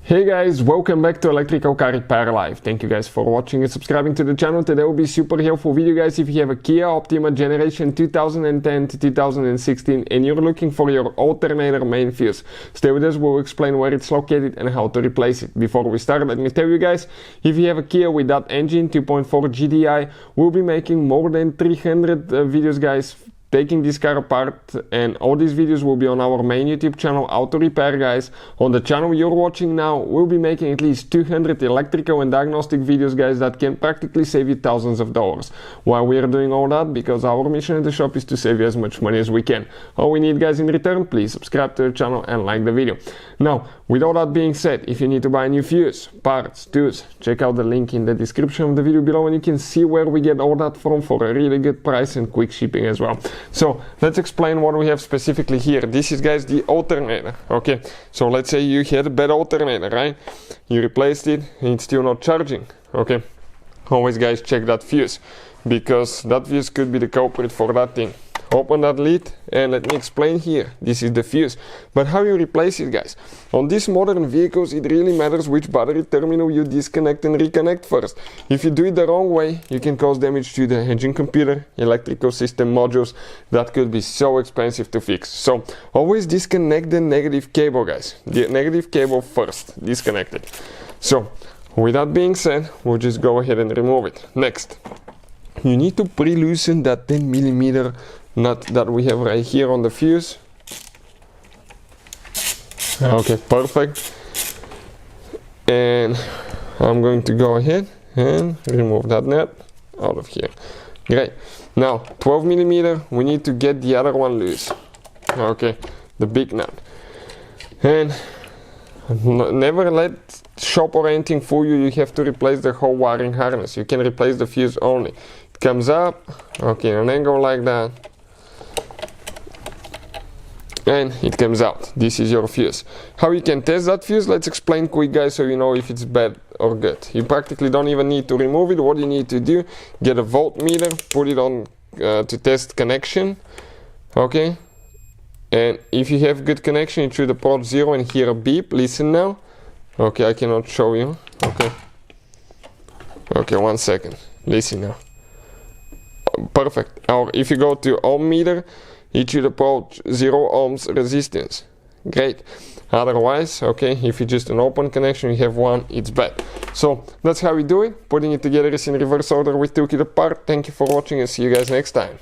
Hey guys, welcome back to Electrical Car Repair Live. Thank you guys for watching and subscribing to the channel. Today will be super helpful video guys if you have a Kia Optima generation 2010 to 2016 and you're looking for your alternator main fuse. Stay with us, we'll explain where it's located and how to replace it. Before we start, let me tell you guys, if you have a Kia with that engine 2.4 GDI, we'll be making more than 300 videos guys taking this car apart, and all these videos will be on our main YouTube channel, Auto Repair guys. On the channel you're watching now, we'll be making at least 200 electrical and diagnostic videos guys that can practically save you thousands of dollars. Why we are doing all that? Because our mission at the shop is to save you as much money as we can. All we need guys in return, please subscribe to the channel and like the video. Now, with all that being said, if you need to buy a new fuse, parts, tools, check out the link in the description of the video below and you can see where we get all that from for a really good price and quick shipping as well. So let's explain what we have specifically here. This is guys the alternator. Okay, so let's say you had a bad alternator, right? You replaced it and it's still not charging. Okay, always guys check that fuse, because that fuse could be the culprit for that thing. Open that lid and let me explain here. This is the fuse, but how you replace it guys? On these modern vehicles it really matters which battery terminal you disconnect and reconnect first. If you do it the wrong way, you can cause damage to the engine computer, electrical system modules. That could be so expensive to fix. So always disconnect the negative cable guys. The negative cable first, disconnect it. So with that being said, we'll just go ahead and remove it. Next, you need to pre-loosen that 10mm nut that we have right here on the fuse. Okay, perfect. And I'm going to go ahead and remove that nut out of here. Great. Now 12mm, we need to get the other one loose. Okay, the big nut. And never let shop or anything fool you. You have to replace the whole wiring harness. You can replace the fuse only. It comes up, okay, an angle like that, and it comes out. This is your fuse. How you can test that fuse? Let's explain quick guys, so you know if it's bad or good. You practically don't even need to remove it. What you need to do, get a voltmeter, put it on to test connection. Okay, and if you have good connection, you choose the port 0 and hear a beep. Listen now. Okay, I cannot show you. Okay, 1 second. Listen now. Perfect. Or if you go to ohm meter, it should approach 0 ohms resistance. Great. Otherwise, okay, if it's just an open connection, you have 1, it's bad. So that's how we do it. Putting it together is in reverse order. We took it apart. Thank you for watching and see you guys next time.